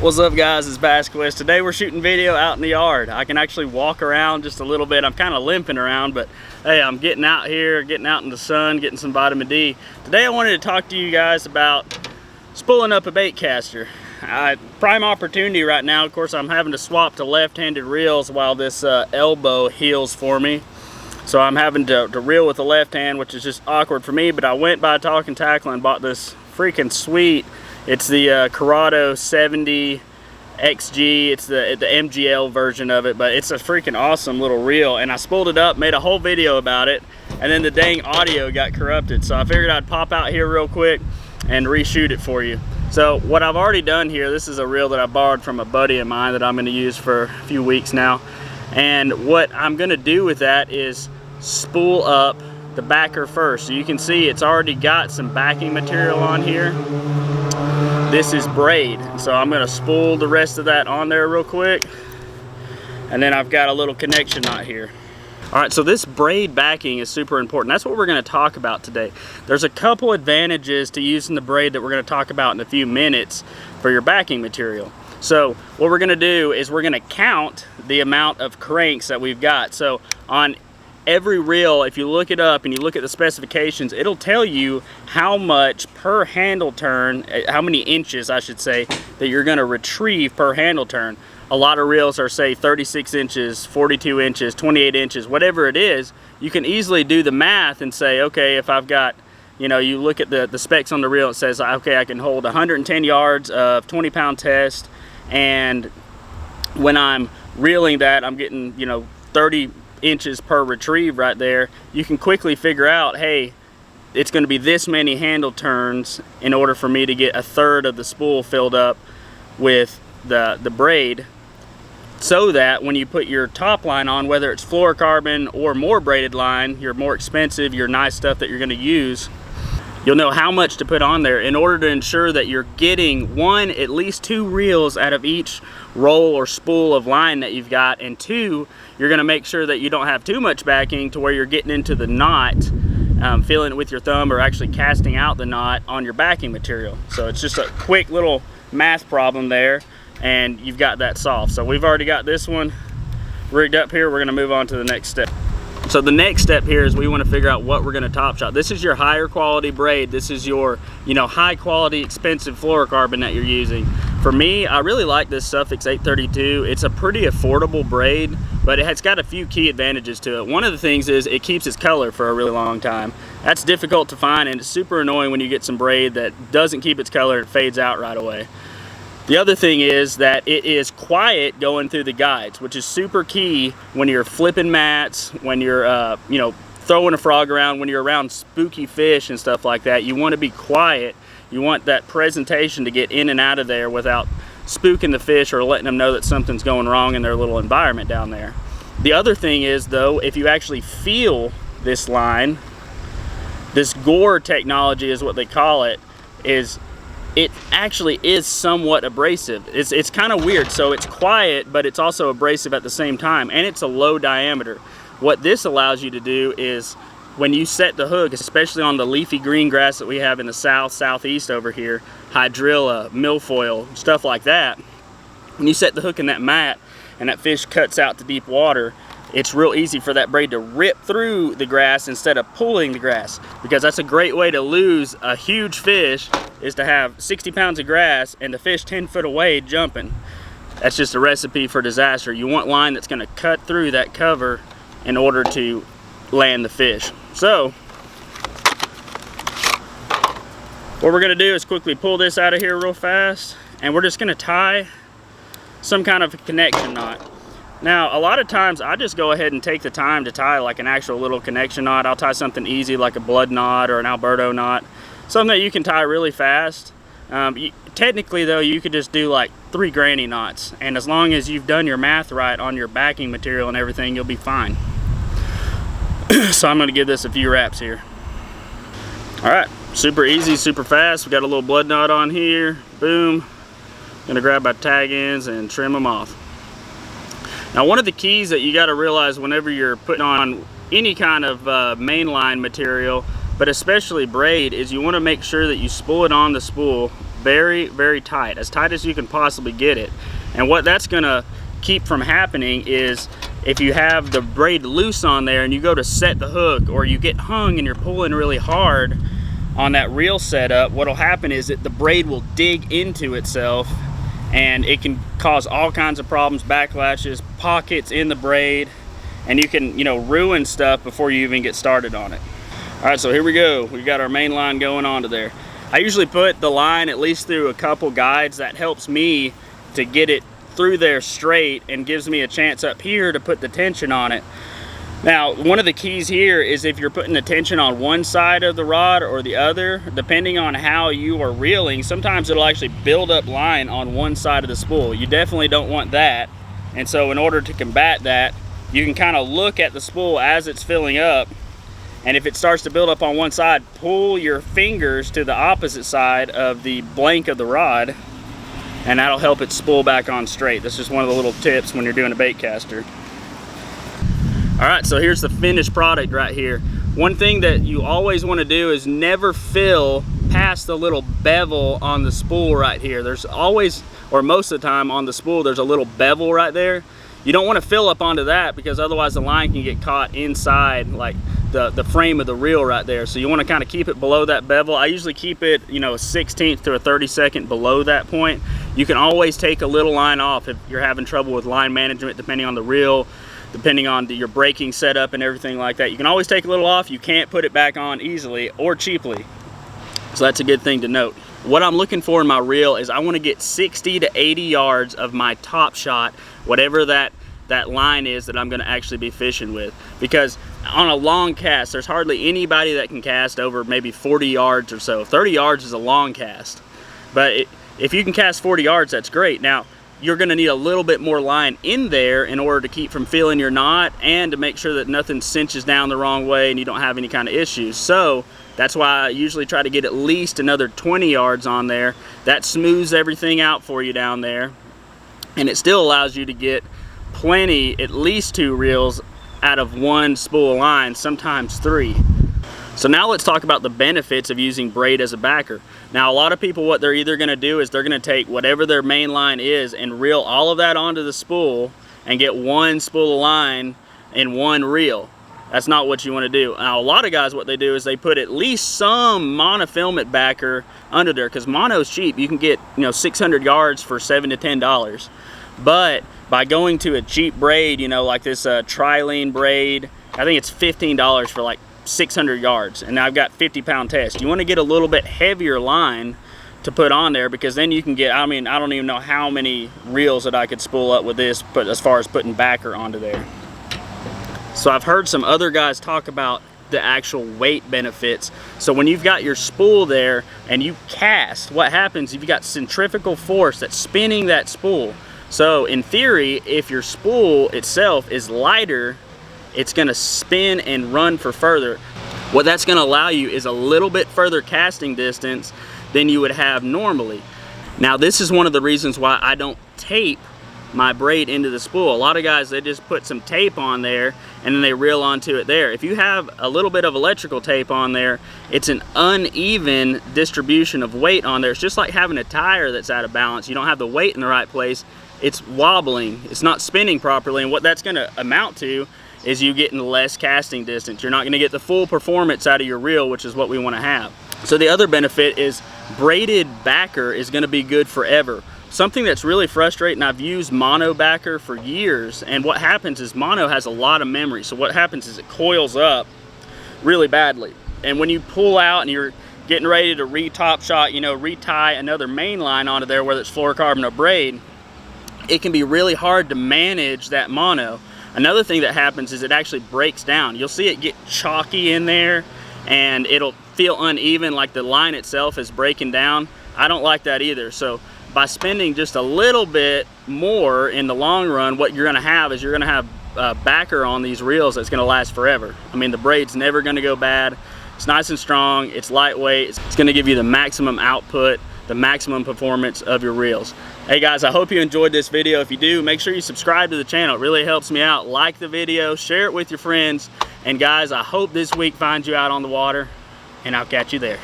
What's up guys, it's BassQuest. Today we're shooting video out in the yard. I can actually walk around just a little bit. I'm kind of limping around, but hey, I'm getting out here, getting out in the sun, getting some vitamin D. Today I wanted to talk to you guys about spooling up a bait caster. Prime opportunity right now. Of course, I'm having to swap to left-handed reels while this elbow heals for me. So I'm having to reel with the left hand, which is just awkward for me, but I went by Talk and Tackle and bought this freaking sweet. It's the Corrado 70 XG. It's the MGL version of it, but it's a freaking awesome little reel. And I spooled it up, made a whole video about it, and then the dang audio got corrupted. So I figured I'd pop out here real quick and reshoot it for you. So what I've already done here, this is a reel that I borrowed from a buddy of mine that I'm going to use for a few weeks now. And what I'm going to do with that is spool up the backer first. So you can see it's already got some backing material on here. This is braid, so I'm going to spool the rest of that on there real quick, and then I've got a little connection knot here. Alright, so this braid backing is super important. That's what we're going to talk about today. There's a couple advantages to using the braid that we're going to talk about in a few minutes for your backing material. So what we're going to do is we're going to count the amount of cranks that we've got. So on every reel, if you look it up and you look at the specifications, it'll tell you how much per handle turn, how many inches I should say, that you're going to retrieve per handle turn. A lot of reels are say 36 inches, 42 inches, 28 inches, whatever it is. You can easily do the math and say, okay, if I've got, you know, you look at the specs on the reel, it says, okay, I can hold 110 yards of 20-pound test, and when I'm reeling that, I'm getting, you know, 30 inches per retrieve right there. You can quickly figure out, hey, it's going to be this many handle turns in order for me to get a third of the spool filled up with the braid, so that when you put your top line on, whether it's fluorocarbon or more braided line, your more expensive, your nice stuff that you're going to use, you'll know how much to put on there in order to ensure that you're getting at least two reels out of each roll or spool of line that you've got, and two, you're going to make sure that you don't have too much backing to where you're getting into the knot, feeling it with your thumb, or actually casting out the knot on your backing material. So it's just a quick little math problem there, and you've got that solved. So we've already got this one rigged up here. We're going to move on to the next step. So the next step here is we want to figure out what we're going to top shot. This is your higher quality braid. This is your, you know, high quality expensive fluorocarbon that you're using. For me, I really like this Suffix 832. It's a pretty affordable braid, but it's got a few key advantages to it. One of the things is it keeps its color for a really long time. That's difficult to find, and it's super annoying when you get some braid that doesn't keep its color, it fades out right away. The other thing is that it is quiet going through the guides, which is super key when you're flipping mats, when you're you know, throwing a frog around, when you're around spooky fish and stuff like that. You want to be quiet. You want that presentation to get in and out of there without spooking the fish or letting them know that something's going wrong in their little environment down there. The other thing is, though, if you actually feel this line, this gore technology is what they call it, it actually is somewhat abrasive. It's kind of weird. So it's quiet, but it's also abrasive at the same time, and it's a low diameter. What this allows you to do is, when you set the hook, especially on the leafy green grass that we have in the southeast over here, hydrilla, milfoil, stuff like that, when you set the hook in that mat and that fish cuts out to deep water, it's real easy for that braid to rip through the grass instead of pulling the grass, because that's a great way to lose a huge fish, is to have 60 pounds of grass and the fish 10 foot away jumping. That's just a recipe for disaster. You want line that's going to cut through that cover in order to land the fish. So what we're going to do is quickly pull this out of here real fast, and we're just going to tie some kind of connection knot. Now, a lot of times I just go ahead and take the time to tie like an actual little connection knot. I'll tie something easy like a blood knot or an Alberto knot, something that you can tie really fast. Technically though, you could just do like 3 granny knots, and as long as you've done your math right on your backing material and everything, you'll be fine. So I'm going to give this a few wraps here. Alright, super easy, super fast. We got a little blood knot on here. Boom. Going to grab my tag ends and trim them off. Now, one of the keys that you got to realize whenever you're putting on any kind of mainline material, but especially braid, is you want to make sure that you spool it on the spool very, very tight as you can possibly get it. And what that's gonna keep from happening is if you have the braid loose on there and you go to set the hook, or you get hung and you're pulling really hard on that reel setup, what'll happen is that the braid will dig into itself, and it can cause all kinds of problems, backlashes, pockets in the braid, and you can, you know, ruin stuff before you even get started on it. All right, so here we go. We've got our main line going onto there. I usually put the line at least through a couple guides. That helps me to get it through there straight and gives me a chance up here to put the tension on it. Now, one of the keys here is if you're putting the tension on one side of the rod or the other, depending on how you are reeling, sometimes it'll actually build up line on one side of the spool. You definitely don't want that. And so in order to combat that, you can kind of look at the spool as it's filling up, and if it starts to build up on one side, pull your fingers to the opposite side of the blank of the rod, and that'll help it spool back on straight. That's just one of the little tips when you're doing a bait caster. All right, so here's the finished product right here. One thing that you always want to do is never fill past the little bevel on the spool right here. There's always, or most of the time on the spool, there's a little bevel right there. You don't want to fill up onto that, because otherwise the line can get caught inside like the frame of the reel right there. So you want to kind of keep it below that bevel. I usually keep it, you know, a 1/16 to a 32nd below that point. You can always take a little line off if you're having trouble with line management, depending on the reel, depending on your braking setup and everything like that. You can always take a little off. You can't put it back on easily or cheaply. So that's a good thing to note. What I'm looking for in my reel is I want to get 60 to 80 yards of my top shot, whatever that line is that I'm going to actually be fishing with. Because on a long cast, there's hardly anybody that can cast over maybe 40 yards or so. 30 yards is a long cast. But if you can cast 40 yards, that's great. Now, you're going to need a little bit more line in there in order to keep from feeling your knot, and to make sure that nothing cinches down the wrong way and you don't have any kind of issues. So that's why I usually try to get at least another 20 yards on there. That smooths everything out for you down there, and it still allows you to get plenty, at least 2 reels out of one spool of line, sometimes 3. So now let's talk about the benefits of using braid as a backer. Now, a lot of people, what they're either going to do is they're going to take whatever their main line is and reel all of that onto the spool and get one spool of line in one reel. That's not what you want to do. Now, a lot of guys, what they do is they put at least some monofilament backer under there, because mono's cheap. You can get, you know, 600 yards for $7 to $10. But by going to a cheap braid, you know, like this trilene braid, I think it's $15 for like 600 yards, and I've got 50-pound test. You want to get a little bit heavier line to put on there, because then you can get, I mean, I don't even know how many reels that I could spool up with this, but as far as putting backer onto there. So I've heard some other guys talk about the actual weight benefits. So when you've got your spool there and you cast, what happens, you've got centrifugal force that's spinning that spool. So in theory, if your spool itself is lighter, it's going to spin and run for further. What that's going to allow you is a little bit further casting distance than you would have normally. Now, this is one of the reasons why I don't tape my braid into the spool. A lot of guys, they just put some tape on there and then they reel onto it there. If you have a little bit of electrical tape on there, it's an uneven distribution of weight on there. It's just like having a tire that's out of balance. You don't have the weight in the right place. It's wobbling. It's not spinning properly, and what that's going to amount to is you getting less casting distance. You're not going to get the full performance out of your reel, which is what we want to have. So the other benefit is braided backer is going to be good forever. Something that's really frustrating, I've used mono backer for years, and what happens is mono has a lot of memory. So what happens is it coils up really badly, and when you pull out and you're getting ready to re-top shot, you know, retie another main line onto there, whether it's fluorocarbon or braid, it can be really hard to manage that mono. Another thing that happens is it actually breaks down. You'll see it get chalky in there, and it'll feel uneven, like the line itself is breaking down. I don't like that either. So by spending just a little bit more in the long run, what you're gonna have is you're gonna have backer on these reels that's gonna last forever. I mean, the braid's never gonna go bad. It's nice and strong, it's lightweight, it's gonna give you the maximum output, the maximum performance of your reels. Hey guys, I hope you enjoyed this video. If you do, make sure you subscribe to the channel. It really helps me out. Like the video, share it with your friends. And guys, I hope this week finds you out on the water, and I'll catch you there.